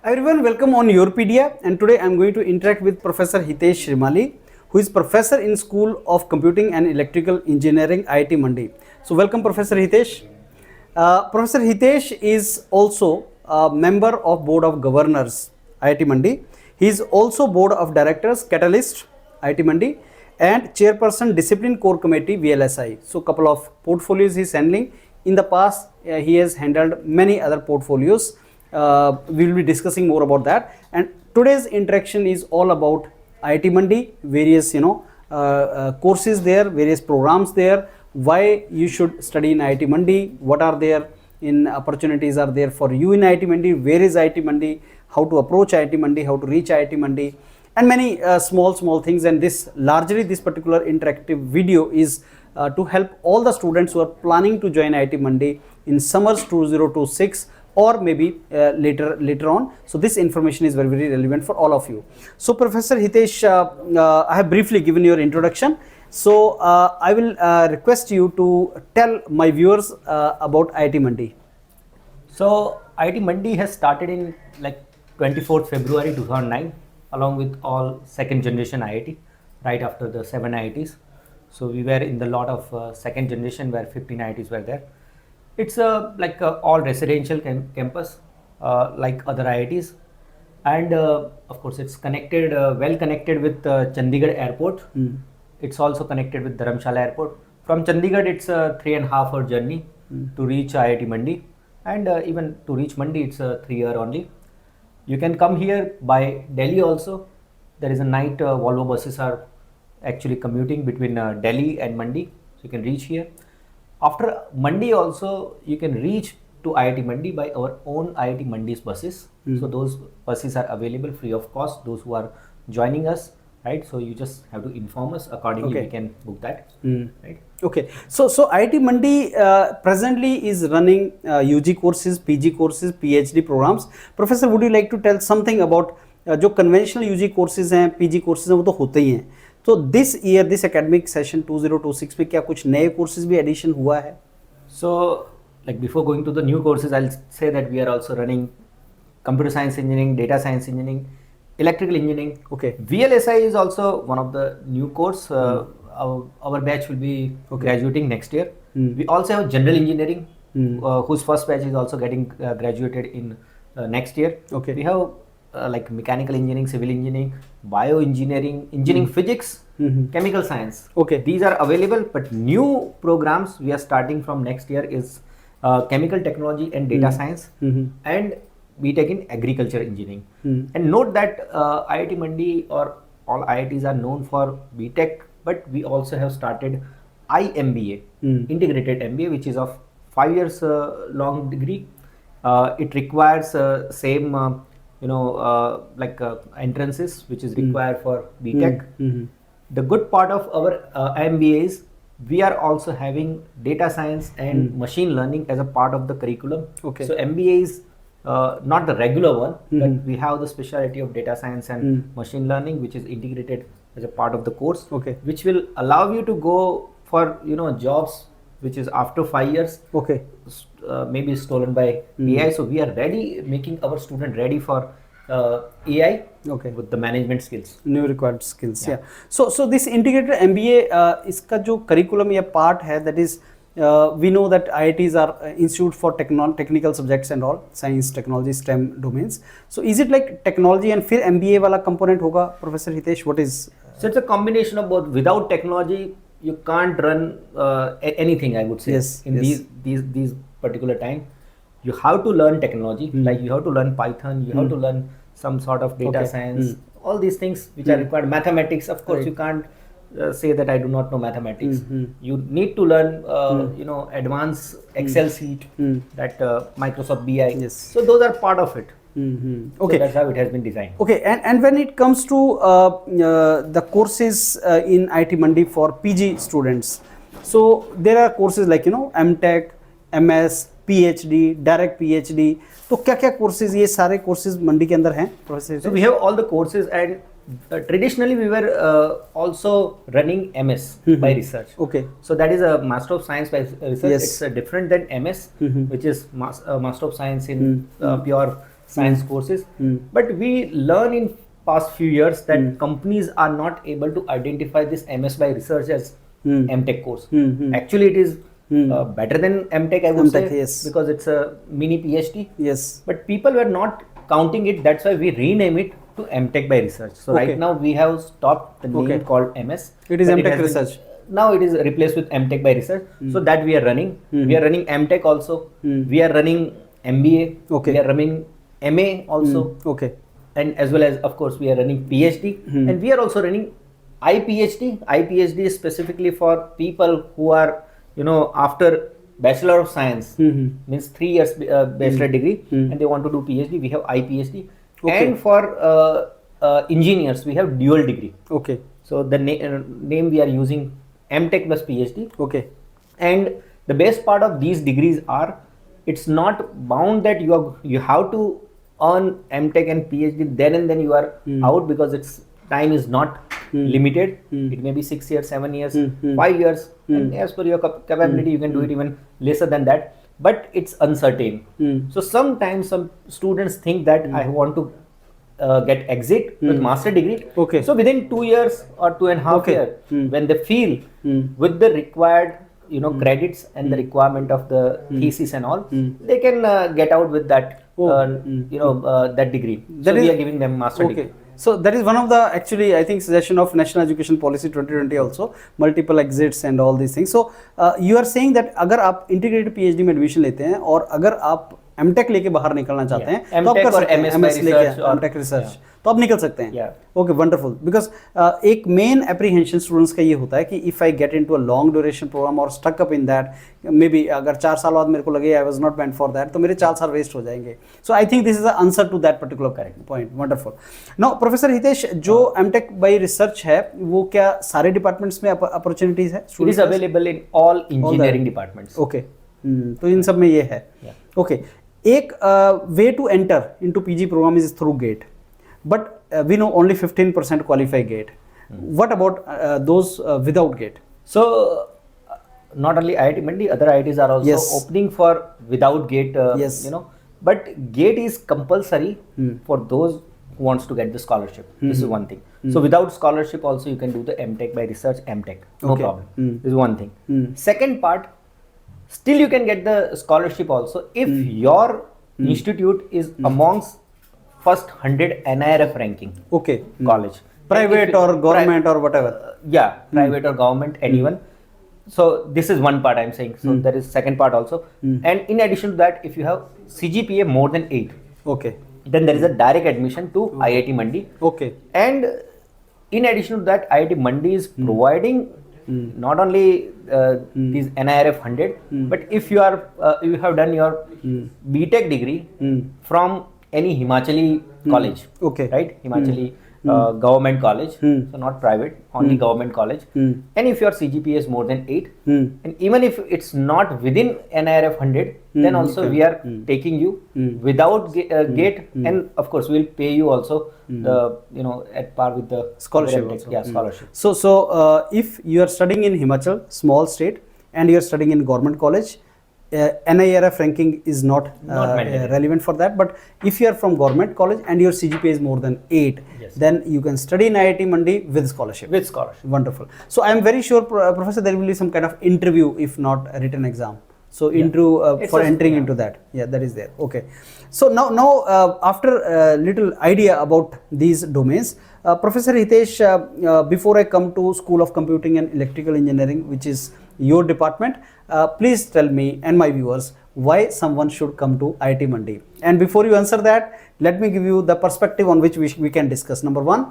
Everyone, welcome on YourPedia, and today I am going to interact with Professor Hitesh Shrimali, who is Professor in School of Computing and Electrical Engineering, IIT Mandi. So welcome Professor Hitesh. Professor Hitesh is also a member of Board of Governors, IIT Mandi. He is also Board of Directors, Catalyst, IIT Mandi, and Chairperson Discipline Core Committee, VLSI. So couple of portfolios he is handling. In the past, he has handled many other portfolios. We will be discussing more about that, and today's interaction is all about IIT Mandi, various courses there, various programs there, why you should study in IIT Mandi, what are there in opportunities are there for you in IIT Mandi, where is IIT Mandi, how to approach IIT Mandi, how to reach IIT Mandi, and many small things. And this particular interactive video is to help all the students who are planning to join IIT Mandi in summers 2026 or maybe later on. So this information is very relevant for all of you. So Professor Hitesh, I have briefly given your introduction. So I will request you to tell my viewers about IIT Mandi. So IIT Mandi has started in like 24th February 2009 along with all second generation IIT right after the 7 IITs. So we were in the lot of second generation where 15 IITs were there. It's like all residential campus like other IITs, and of course it's connected, well connected with Chandigarh airport. It's also connected with Dharamshala airport. From Chandigarh it's a 3.5 hour journey to reach IIT Mandi, and even to reach Mandi it's a 3 hour only. You can come here by Delhi also. There is a night Volvo buses are actually commuting between Delhi and Mandi, so you can reach here. After Mandi also, you can reach to IIT Mandi by our own IIT Mandi's buses. So those buses are available free of cost, those who are joining us, right? So you just have to inform us accordingly, we can book that, right? Okay, so IIT Mandi presently is running UG courses, PG courses, PhD programs. Professor, would you like to tell something about जो conventional UG courses हैं, PG courses हैं, वो तो होते ही हैं. तो this year, this academic session 2026 में क्या कुछ नए कोर्सेज भी एडिशन हुआ है? So like before going to the new courses I will say that we are also running computer science engineering, data science engineering, electrical engineering. Okay. VLSI is also one of the new course. Our batch will be graduating next year. We also have general engineering, whose first batch is also getting graduated in next year. Okay. We have like mechanical engineering, civil engineering, bioengineering, engineering physics, chemical science. Okay. These are available, but new programs we are starting from next year is chemical technology and data science, and B.tech in agriculture engineering. And note that IIT Mandi or all IITs are known for B.tech, but we also have started IMBA, integrated MBA, which is of 5 years long degree. It requires same like entrances which is required for B.tech. The good part of our MBA is we are also having data science and machine learning as a part of the curriculum. Okay. So MBA is not the regular one, but we have the specialty of data science and machine learning, which is integrated as a part of the course. Okay. Which will allow you to go for jobs which is after 5 years. Okay. Maybe stolen by AI. So we are ready, making our student ready for AI. Okay. With the management skills, new required skills. Yeah. So this integrated MBA, इसका जो curriculum या part है, that is we know that IITs are institute for technical subjects and all, science, technology, STEM domains. So is it like technology and फिर MBA वाला component होगा, Professor Hitesh? What is? So it's a combination of both. Without technology, you can't run anything, I would say. Yes. In these particular time, you have to learn technology. Like you have to learn Python, you have to learn some sort of data science, all these things which are required. Mathematics, of course, you can't say that I do not know mathematics. You need to learn, advanced Excel sheet, that Microsoft BI. Yes. So those are part of it. Okay. So that's how it has been designed. Okay, and when it comes to the courses in IIT Mandi for PG students, so there are courses like M.tech, MS, PhD, direct PhD. तो क्या courses ये सारे courses मंडी के अंदर हैं, Professor? So we have all the courses, and traditionally we were also running MS by research. Okay. So that is a Master of Science by research. Yes. It's different than MS, which is Master of Science in pure science courses, but we learn in past few years that companies are not able to identify this MS by research as M.tech course. Actually, it is better than M.tech, I would M.tech, say, yes. because it's a mini PhD. Yes. But people were not counting it. That's why we rename it to M.tech by research. So right now we have stopped the name called MS. It is M.tech research. Now it is replaced with M.tech by research. So that we are running. We are running M.tech also. We are running MBA. We are running MA also. And as well as, of course, we are running PhD. And we are also running iPhD. iPhD is specifically for people who are, after Bachelor of Science, means 3 years bachelor degree, and they want to do PhD. We have iPhD. And for engineers, we have dual degree. So the name we are using M.tech plus PhD. And the best part of these degrees are, it's not bound that you have to earn M.tech and PhD then and then you are out, because its time is not limited. It may be 6 years, 7 years, 5 years, and as per your capability you can do it even lesser than that, but it's uncertain. So sometimes some students think that I want to get exit with master degree. So within 2 years or 2.5 years, when they feel with the required credits and the requirement of the thesis and all, they can get out with that that degree. So we are giving them master degree. So that is one of the, actually, I think, suggestion of National Education Policy 2020 also, multiple exits and all these things. So you are saying that अगर आप integrated PhD में admission लेते हैं और अगर आप M.tech लेके बाहर निकलना चाहते हैं तो आप कर सकते हैं, MS लेके M.tech रिसर्च तो आप निकल सकते हैं. Okay, wonderful. बिकॉज एक मेन एप्रीहेंशन स्टूडेंट्स का ये होता है कि if I get into a long duration programme और stuck up in that, maybe अगर 4 साल बाद मेरे को लगे I was not meant for that, तो मेरे 4 साल वेस्ट हो जाएंगे. So I think this is the answer to that particular correct point. Wonderful. Now professor Hitesh, जो M.tech बाई रिसर्च है वो क्या सारे डिपार्टमेंट्स में अपॉर्चुनिटीज है? It is available in all engineering departments. Okay, तो इन सब में ये है. ओके, एक way to enter into PG program is through GATE, but we know only 15% qualify GATE. What about those without GATE? So not only IIT Mandi, other IITs are also opening for without GATE. But GATE is compulsory for those who wants to get the scholarship. This is one thing. So without scholarship also you can do the M.tech by research, M.tech, no problem. This is one thing. Second part, still you can get the scholarship also if your institute is amongst first 100 NIRF ranking college, private or government or whatever. Private or government, anyone. So this is one part I'm saying. So there is second part also. And in addition to that, if you have CGPA more than 8, then there is a direct admission to IIT Mandi. And in addition to that, IIT Mandi is providing not only these NIRF 100, but if you are you have done your B.tech degree from any Himachali college, right? Himachali government college, so not private, only government college. And if your CGPA is more than 8, and even if it's not within NIRF 100, then also we are taking you without GATE, and of course we will pay you also the at par with the scholarship. Scholarship. So if you are studying in Himachal, small state, and you are studying in government college, NIRF ranking is not relevant for that. But if you are from government college and your CGPA is more than 8, then you can study in IIT Mandi with scholarship. Wonderful. So I am very sure, Professor, there will be some kind of interview, if not a written exam. So interview for entering into that. That is there. Okay. So now after a little idea about these domains, Professor Hitesh, before I come to School of Computing and Electrical Engineering, which is your department, please tell me and my viewers why someone should come to IIT Mandi. And before you answer that, let me give you the perspective on which we can discuss. Number one,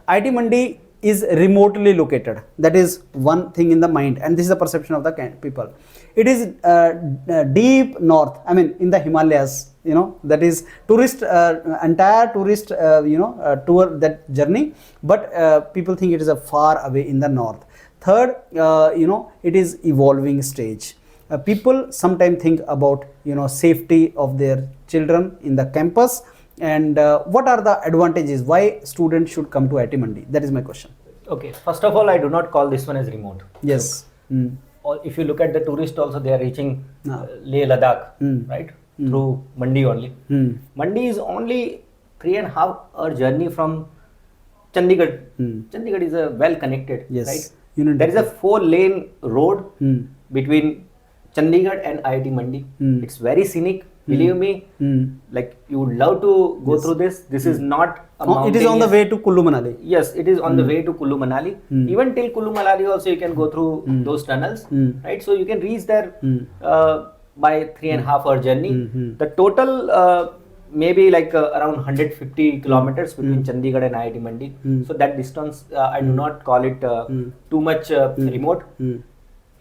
IIT Mandi is remotely located. That is one thing in the mind, and this is the perception of the people. It is deep north, I mean in the Himalayas, that is tourist, entire tourist, tour that journey, but people think it is a far away in the north. Third, it is evolving stage. People sometimes think about, safety of their children in the campus, and what are the advantages, why students should come to IIT Mandi? That is my question. Okay, first of all, I do not call this one as remote. Yes. If you look at the tourists also, they are reaching Leh Ladakh, right? through Mandi only. Mandi is only 3.5 hour journey from Chandigarh. Chandigarh is a well connected, right? There is a 4-lane road between Chandigarh and IIT Mandi. It's very scenic. Believe me, like you would love to go through this. This is not a mountain. It is on the way to Kullu Manali. Yes, it is on the way to Kullu Manali. Even till Kullu Manali also you can go through those tunnels, right? So you can reach there by 3.5 hour journey. The total maybe like around 150 kilometers between Chandigarh and IIT Mandi. So that distance I do not call it too much remote.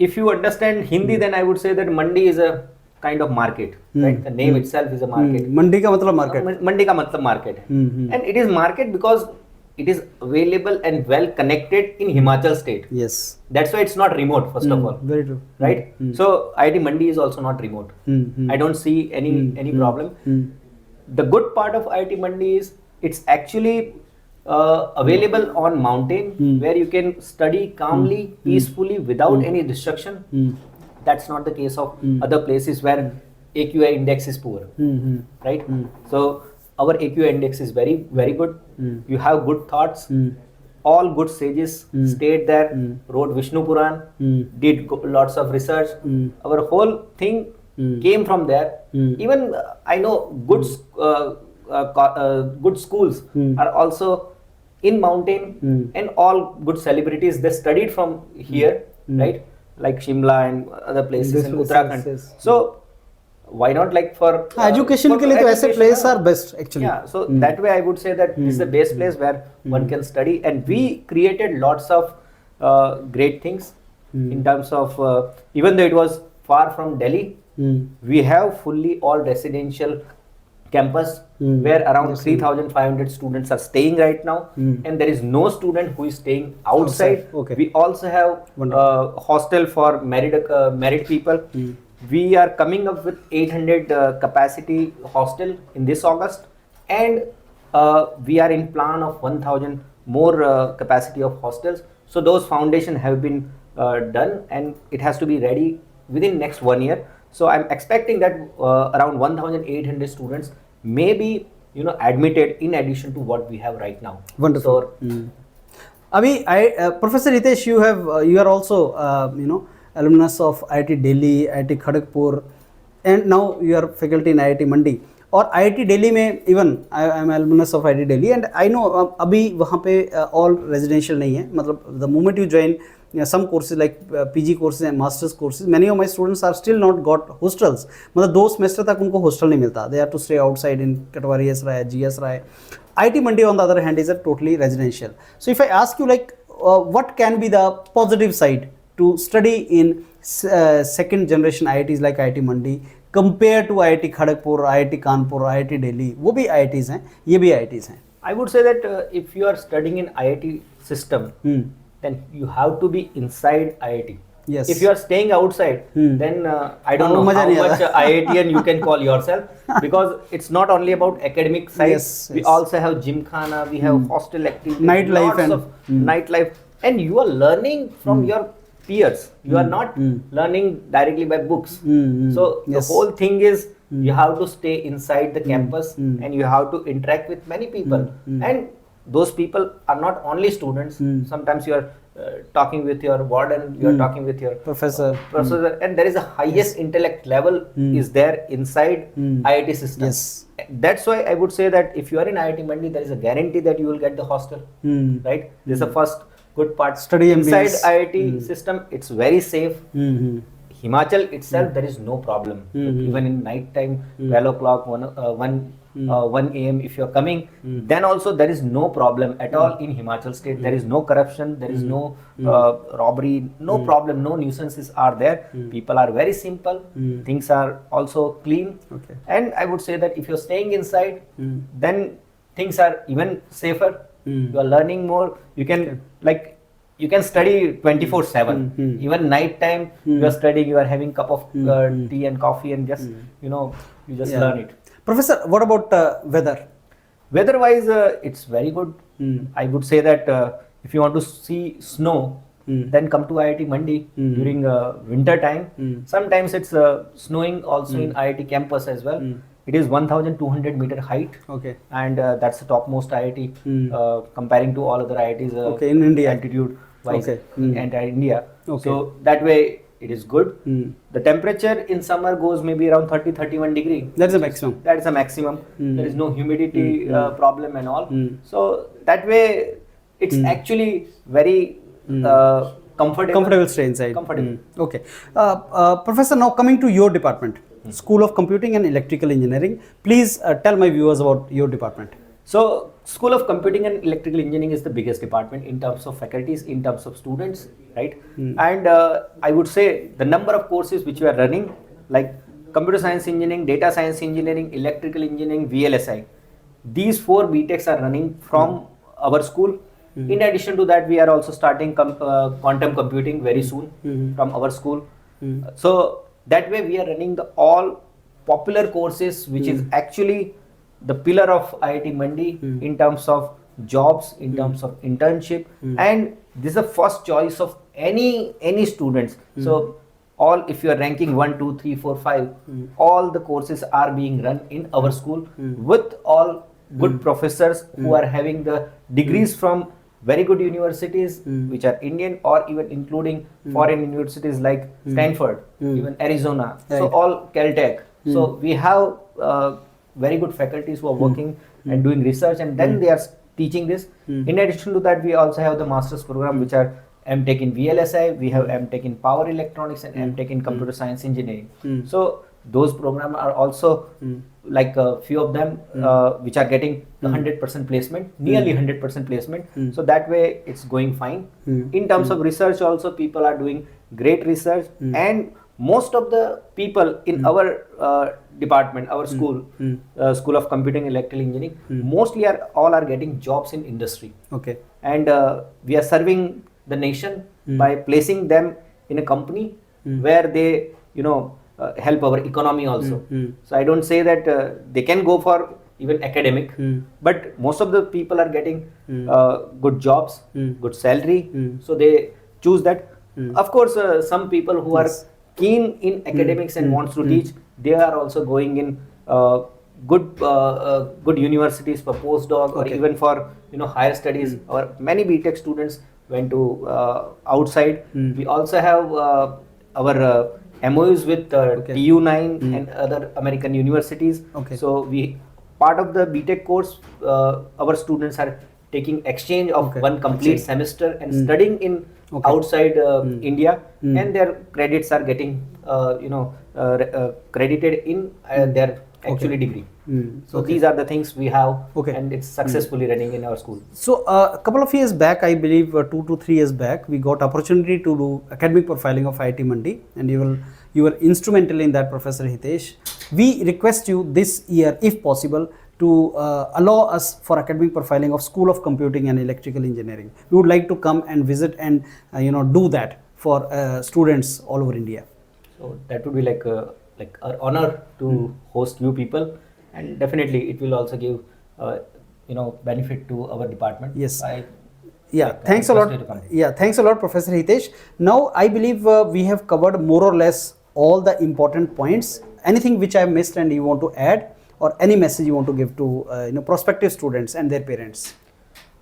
If you understand Hindi, then I would say that Mandi is a kind of market, right? The name itself is a market. Mandi ka matlab market. Mandi ka matlab market. And it is market because it is available and well connected in Himachal state. Yes. That's why it's not remote, first of all. Very true. Right? So IIT Mandi is also not remote. I don't see any problem. The good part of IIT Mandi is it's actually available on mountain where you can study calmly, peacefully, without any distraction. That's not the case of other places where AQI index is poor, right? So our AQI index is very, very good. You have good thoughts. All good sages stayed there, wrote Vishnu Puran, did lots of research. Our whole thing came from there. Even I know good good schools are also in mountain, and all good celebrities they studied from here, right? Like Shimla and other places in Uttarakhand. So why not like for education ke liye to aise places are best actually. Yeah, so that way I would say that this is the best place where one can study, and we created lots of great things in terms of even though it was far from Delhi, we have fully all residential campus where around 3,500 students are staying right now, and there is no student who is staying outside. Okay. We also have hostel for married people. We are coming up with 800 capacity hostel in this August, and we are in plan of 1,000 more capacity of hostels. So those foundation have been done, and it has to be ready within next 1 year. So I'm expecting that around 1,800 students may be admitted in addition to what we have right now. Wonderful. So, Abhi, Professor Hitesh, you are also alumnus of IIT Delhi, IIT Kharagpur, and now you are faculty in IIT Mandi. और IIT Delhi में even I am alumnus of IIT Delhi, and I know अभी वहाँ पे all residential नहीं है. मतलब the moment you join some courses like PG courses and masters courses, many of my students are still not got hostels. मतलब 2 semester तक उनको hostel नहीं मिलता. They have to stay outside in Katwari SRI, GSRI. IIT Mandi on the other hand is a totally residential. So if I ask you like what can be the positive side to study in second generation IITs like IIT Mandi compared to IIT Kharagpur, IIT Kanpur, IIT Delhi, वो भी IITs हैं, ये भी IITs हैं. I would say that if you are studying in IIT system, then you have to be inside IIT. Yes. If you are staying outside, then I don't know how much IITian you can call yourself, because it's not only about academic side. Yes, we also have gymkhana, we have hostel activities, nightlife, lots of nightlife, and you are learning from your peers. You are not learning directly by books. So the whole thing is you have to stay inside the campus and you have to interact with many people. And those people are not only students. Sometimes you are talking with your warden, you are talking with your professor, and there is a highest intellect level is there inside IIT system. Yes. That's why I would say that if you are in IIT Mandi, there is a guarantee that you will get the hostel. Right? This is the first good part. Study inside ambience. IIT system, it's very safe. Himachal itself, there is no problem. Even in night time, 12 o'clock, 1 a.m. if you are coming, then also there is no problem at all in Himachal state. There is no corruption, there is no robbery, no problem, no nuisances are there. People are very simple, things are also clean. And I would say that if you're staying inside, then things are even safer. You are learning more. You can you can study 24/7. Even night time you are studying, you are having cup of tea and coffee, and just you just learn it. Professor, what about weather? Weather wise, it's very good. I would say that if you want to see snow, then come to IIT Mandi during winter time. Sometimes it's snowing also in IIT campus as well. It is 1,200-meter height, and that's the topmost IIT comparing to all other IITs in India, altitude wise in entire India. So that way it is good. The temperature in summer goes maybe around 30-31 degree. That's the maximum. That is a maximum. There is no humidity problem and all. So that way it's actually very comfortable stay inside. Comfortable. Okay. Professor, now coming to your department, School of Computing and Electrical Engineering. Please tell my viewers about your department. So, School of Computing and Electrical Engineering is the biggest department in terms of faculties, in terms of students, right? And I would say the number of courses which we are running, like Computer Science Engineering, Data Science Engineering, Electrical Engineering, VLSI. These 4 B.techs are running from our school. In addition to that, we are also starting quantum computing very soon from our school. So, that way we are running the all popular courses which is actually the pillar of IIT Mandi in terms of jobs, in terms of internship, and this is the first choice of any students. So all, if you are ranking 1, 2, 3, 4, 5, all the courses are being run in our school with all good professors who are having the degrees from very good universities which are Indian or even including foreign universities like Stanford, even Arizona, so all Caltech. So we have very good faculties who are working and doing research, and then they are teaching this. In addition to that, we also have the master's program which are M.tech in VLSI, we have M.tech in Power Electronics and M.tech in Computer Science Engineering. So those programs are also like a few of them which are getting the 100% placement, nearly 100% placement. So that way it's going fine. In terms of research also, people are doing great research, and most of the people in our department, our school, School of Computing and Electrical Engineering, mostly all are getting jobs in industry. And we are serving the nation by placing them in a company where they, help our economy also. So I don't say that they can go for even academic, but most of the people are getting good jobs, good salary, so they choose that. Of course, some people who are keen in academics and wants to teach, they are also going in good universities for postdoc or even for higher studies. Or many B.tech students went to outside. We also have our MOUs with TU9 and other American universities. So we part of the B.tech course, our students are taking exchange of one complete semester and studying in outside India, and their credits are getting credited in their actually degree. So these are the things we have, and it's successfully running in our school. So a couple of years back, I believe 2 to 3 years back, we got opportunity to do academic profiling of IIT Mandi, and you were instrumental in that, Professor Hitesh. We request you this year, if possible, to allow us for academic profiling of School of Computing and Electrical Engineering. We would like to come and visit and do that for students all over India. So that would be like an honor to host you people, and definitely it will also give benefit to our department. Yes. Thanks a lot. Thanks a lot, Professor Hitesh. Now I believe we have covered more or less all the important points. Anything which I missed and you want to add, or any message you want to give to prospective students and their parents?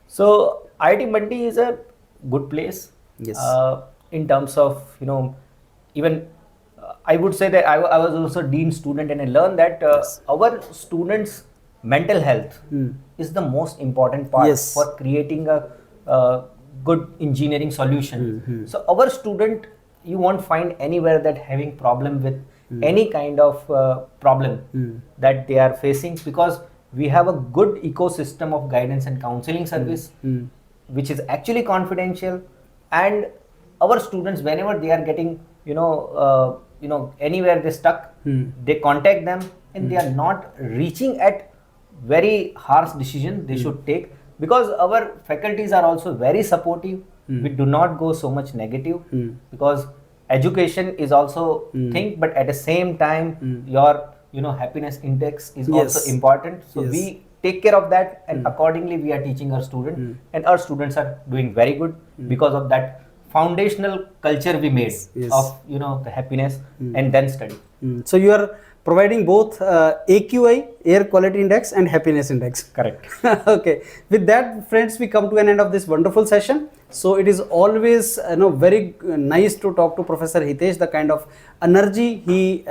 So IIT Mandi is a good place. Yes. In terms of even I would say that I was also dean student, and I learned that our students' mental health is the most important part for creating a good engineering solution. So our student, you won't find anywhere that having problem with any kind of problem that they are facing, because we have a good ecosystem of guidance and counseling service which is actually confidential, and our students, whenever they are getting anywhere they stuck, they contact them, and they are not reaching at very harsh decision they should take, because our faculties are also very supportive. We do not go so much negative, because education is also thing, but at the same time your happiness index is also important. So we take care of that, and accordingly we are teaching our students, and our students are doing very good because of that foundational culture we made Yes. of the happiness and then study. So you are providing both AQI, Air Quality Index, and Happiness Index. Correct. Okay. With that, friends, we come to an end of this wonderful session. So it is always very nice to talk to Professor Hitesh. The kind of energy he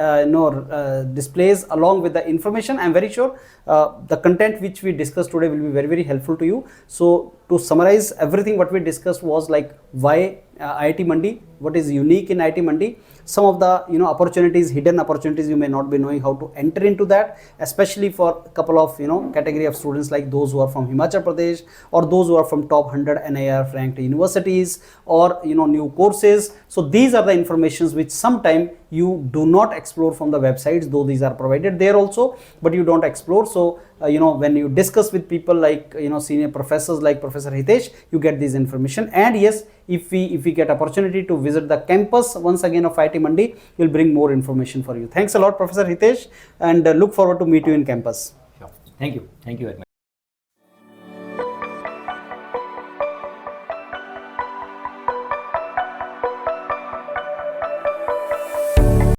displays along with the information. I am very sure the content which we discussed today will be very, very helpful to you. So to summarize everything what we discussed was like why IIT Mandi, what is unique in IIT Mandi, some of the opportunities, hidden opportunities you may not be knowing how to enter into that, especially for a couple of category of students like those who are from Himachal Pradesh or those who are from top 100 NIR ranked universities or new courses. So these are the informations which sometime you do not explore from the websites, though these are provided there also, but you don't explore. So when you discuss with people like senior professors like Professor Hitesh, you get this information. And yes, if we get opportunity to visit the campus once again of IIT Mandi, we'll bring more information for you. Thanks a lot, Professor Hitesh, and look forward to meet you in campus. Sure. Thank you very much.